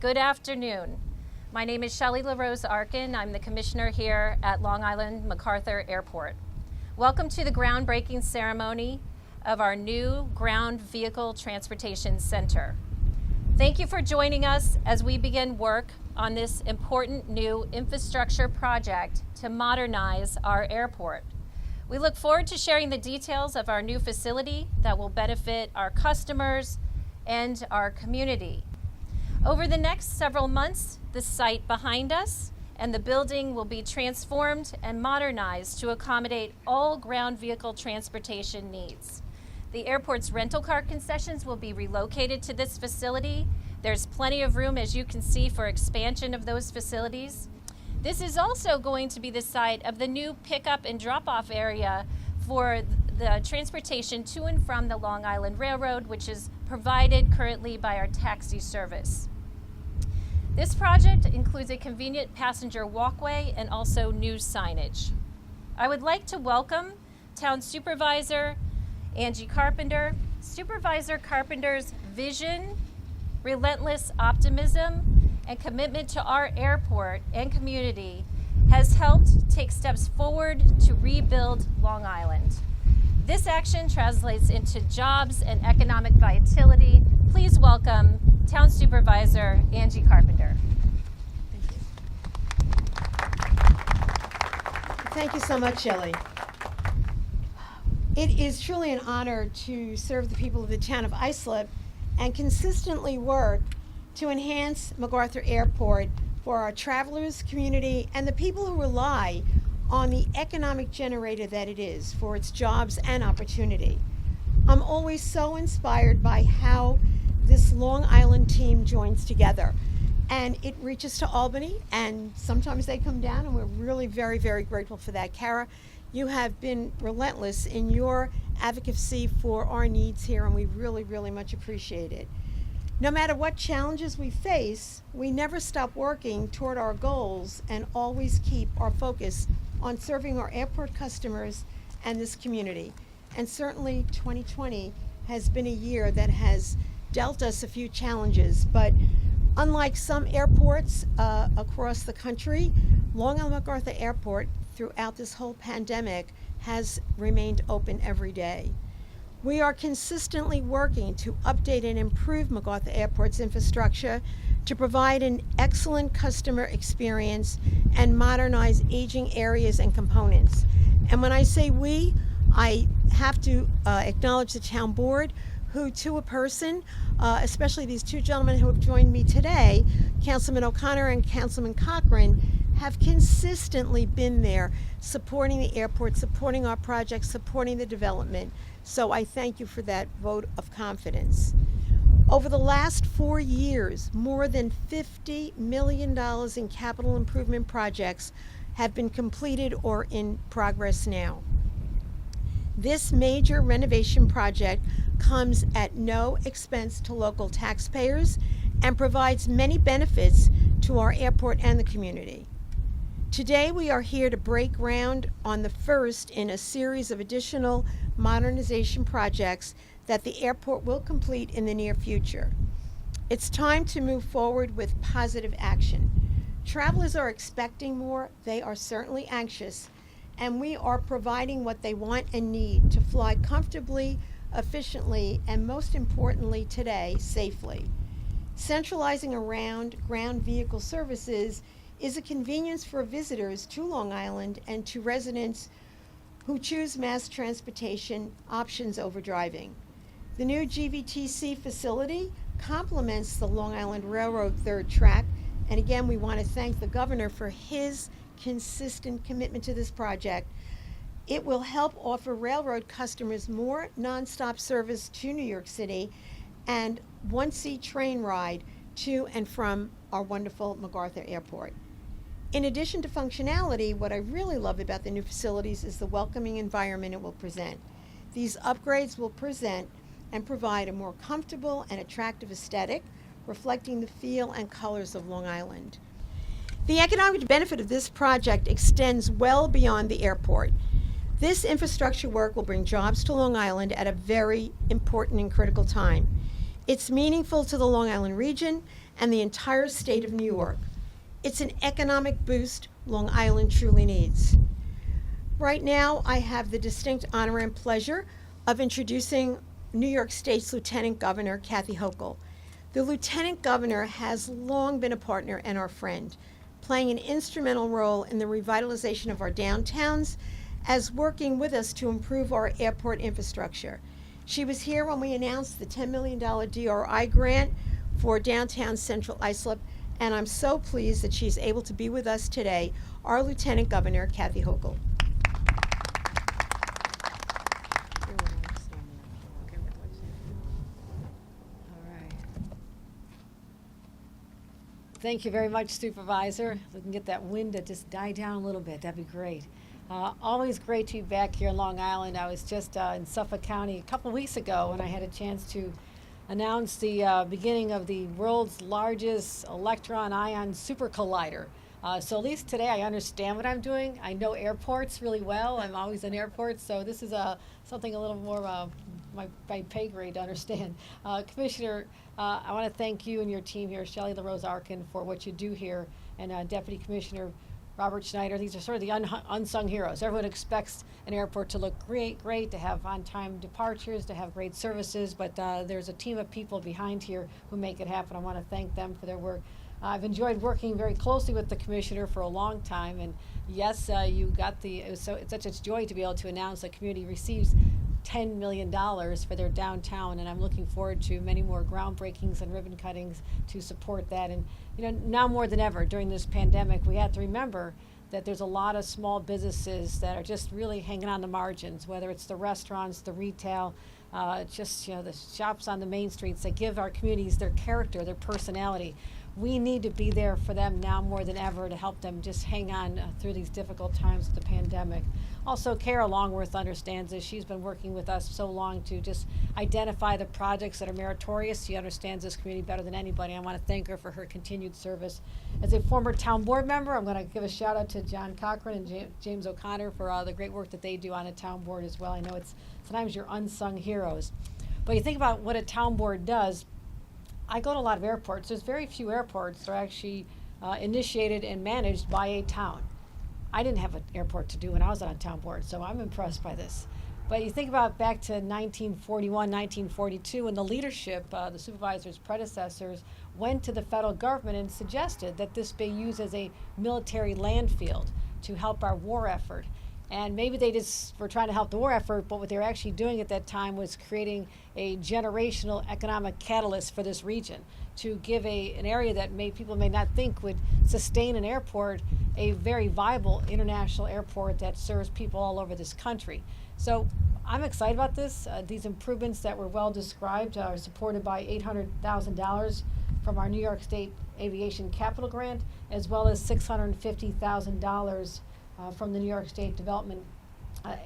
Good afternoon. My name is Shelley LaRose Arkin. I'm the commissioner here at Long Island MacArthur Airport. Welcome to the groundbreaking ceremony of our new Ground Vehicle Transportation Center. Thank you for joining us as we begin work on this important new infrastructure project to modernize our airport. We look forward to sharing the details of our new facility that will benefit our customers and our community. Over the next several months, the site behind us and the building will be transformed and modernized to accommodate all ground vehicle transportation needs. The airport's rental car concessions will be relocated to this facility. There's plenty of room, as you can see, for expansion of those facilities. This is also going to be the site of the new pickup and drop-off area for the transportation to and from the Long Island Railroad, which is provided currently by our taxi service. This project includes a convenient passenger walkway and also new signage. I would like to welcome Town Supervisor Angie Carpenter. Supervisor Carpenter's vision, relentless optimism, and commitment to our airport and community has helped take steps forward to rebuild Long Island. This action translates into jobs and economic vitality. Please welcome Town Supervisor Angie Carpenter. Thank you so much, Shelley. It is truly an honor to serve the people of the town of Islip and consistently work to enhance MacArthur Airport for our travelers, community, and the people who rely on the economic generator that it is for its jobs and opportunity. I'm always so inspired by how this Long Island team joins together, and it reaches to Albany, and sometimes they come down, and we're really very, very grateful for that. Kara, you have been relentless in your advocacy for our needs here, and we really, really much appreciate it. No matter what challenges we face, we never stop working toward our goals and always keep our focus on serving our airport customers and this community. And certainly 2020 has been a year that has dealt us a few challenges, but unlike some airports across the country, Long Island MacArthur Airport throughout this whole pandemic has remained open every day. We are consistently working to update and improve MacArthur Airport's infrastructure to provide an excellent customer experience and modernize aging areas and components. And when I say we, I have to acknowledge the town board, who to a person, especially these two gentlemen who have joined me today, Councilman O'Connor and Councilman Cochran, have consistently been there supporting the airport, supporting our projects, supporting the development. So I thank you for that vote of confidence. Over the last 4 years, more than $50 million in capital improvement projects have been completed or in progress now. This major renovation project comes at no expense to local taxpayers and provides many benefits to our airport and the community. Today we are here to break ground on the first in a series of additional modernization projects that the airport will complete in the near future. It's time to move forward with positive action. Travelers are expecting more, they are certainly anxious, and we are providing what they want and need to fly comfortably, efficiently, and most importantly today, safely. Centralizing around ground vehicle services is a convenience for visitors to Long Island and to residents who choose mass transportation options over driving. The new GVTC facility complements the Long Island Railroad third track, and again, we want to thank the governor for his consistent commitment to this project. It will help offer railroad customers more nonstop service to New York City and one-seat train ride to and from our wonderful MacArthur Airport. In addition to functionality, what I really love about the new facilities is the welcoming environment it will present. These upgrades will present and provide a more comfortable and attractive aesthetic, reflecting the feel and colors of Long Island. The economic benefit of this project extends well beyond the airport. This infrastructure work will bring jobs to Long Island at a very important and critical time. It's meaningful to the Long Island region and the entire state of New York. It's an economic boost Long Island truly needs. Right now, I have the distinct honor and pleasure of introducing New York State's Lieutenant Governor, Kathy Hochul. The Lieutenant Governor has long been a partner and our friend, playing an instrumental role in the revitalization of our downtowns, as working with us to improve our airport infrastructure. She was here when we announced the $10 million DRI grant for downtown Central Islip, and I'm so pleased that she's able to be with us today, our Lieutenant Governor, Kathy Hochul. Thank you very much, Supervisor. If we can get that wind to just die down a little bit, that'd be great. Always great to be back here in Long Island. I was just in Suffolk County a couple weeks ago when I had a chance to announce the beginning of the world's largest electron-ion super collider. So at least today I understand what I'm doing. I know airports really well. I'm always in airports, so this is something a little more my pay grade to understand. Commissioner, I want to thank you and your team here, Shelley LaRose Arkin, for what you do here, and Deputy Commissioner Robert Schneider. These are sort of the unsung heroes. Everyone expects an airport to look great, to have on-time departures, to have great services, but there's a team of people behind here who make it happen. I want to thank them for their work. I've enjoyed working very closely with the Commissioner for a long time, and yes, you got it's such a joy to be able to announce the community receives $10 million for their downtown, and I'm looking forward to many more groundbreakings and ribbon cuttings to support that. And now more than ever during this pandemic, we have to remember that there's a lot of small businesses that are just really hanging on the margins, whether it's the restaurants, the retail, the shops on the main streets that give our communities their character, their personality. We need to be there for them now more than ever to help them just hang on through these difficult times of the pandemic. Also, Kara Longworth understands this. She's been working with us so long to just identify the projects that are meritorious. She understands this community better than anybody. I want to thank her for her continued service. As a former town board member, I'm going to give a shout out to John Cochran and James O'Connor for the great work that they do on a town board as well. I know it's sometimes you're unsung heroes. But you think about what a town board does. I go to a lot of airports. There's very few airports that are actually initiated and managed by a town. I didn't have an airport to do when I was on a town board, so I'm impressed by this. But you think about back to 1941, 1942, when the leadership, the supervisor's predecessors, went to the federal government and suggested that this be used as a military landfill to help our war effort. And maybe they just were trying to help the war effort, but what they were actually doing at that time was creating a generational economic catalyst for this region to give an area that people may not think would sustain an airport, a very viable international airport that serves people all over this country. So I'm excited about this. These improvements that were well described are supported by $800,000 from our New York State Aviation Capital Grant, as well as $650,000 from the New York State Development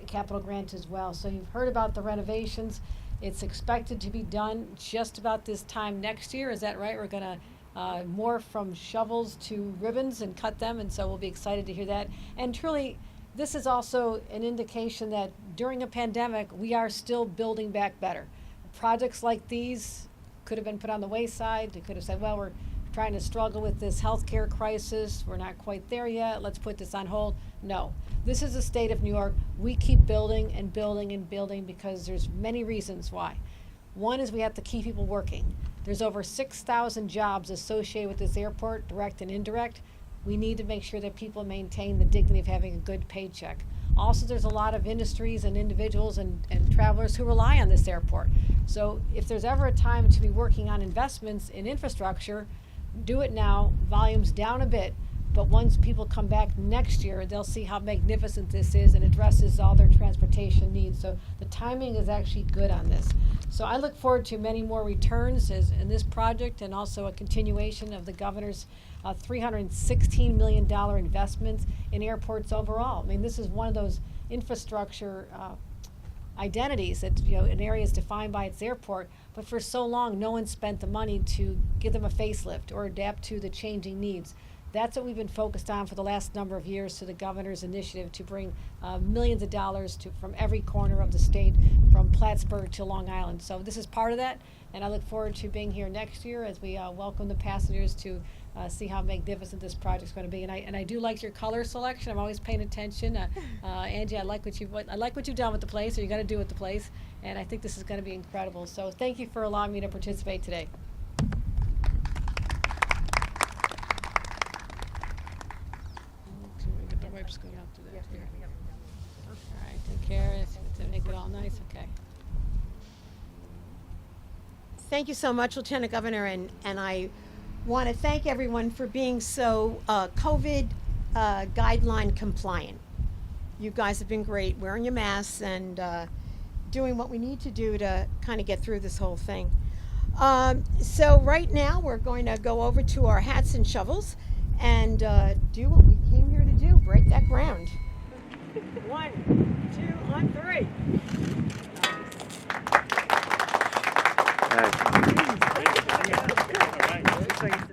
Capital Grant as well. So you've heard about the renovations. It's expected to be done just about this time next year. Is that right? We're going to morph from shovels to ribbons and cut them, and so we'll be excited to hear that. And truly, this is also an indication that during a pandemic, we are still building back better. Projects like these could have been put on the wayside. They could have said, well, we're trying to struggle with this healthcare crisis. We're not quite there yet. Let's put this on hold. No, this is the state of New York. We keep building and building and building because there's many reasons why. One is we have to keep people working. There's over 6,000 jobs associated with this airport, direct and indirect. We need to make sure that people maintain the dignity of having a good paycheck. Also, there's a lot of industries and individuals and travelers who rely on this airport. So if there's ever a time to be working on investments in infrastructure, do it now. Volume's down a bit, but once people come back next year, they'll see how magnificent this is and addresses all their transportation needs. So the timing is actually good on this. So I look forward to many more returns in this project, and also a continuation of the governor's $316 million investments in airports overall. I mean, this is one of those infrastructure identities that, an area is defined by its airport, but for so long no one spent the money to give them a facelift or adapt to the changing needs. That's what we've been focused on for the last number of years to the governor's initiative to bring millions of dollars from every corner of the state, from Plattsburgh to Long Island. So this is part of that, and I look forward to being here next year as we welcome the passengers to see how magnificent this project's going to be. And I do like your color selection. I'm always paying attention. Angie, I like what you've done with the place, or you got to do with the place, and I think this is going to be incredible. So thank you for allowing me to participate today. Wipes go out to that here. All right, take care to make it all nice. Okay. Thank you so much, Lieutenant Governor, and I want to thank everyone for being so COVID guideline compliant. You guys have been great, wearing your masks and doing what we need to do to kind of get through this whole thing. So right now we're going to go over to our hats and shovels and do what we came here to do, break that ground. 1, 2, on 3. Nice. All right.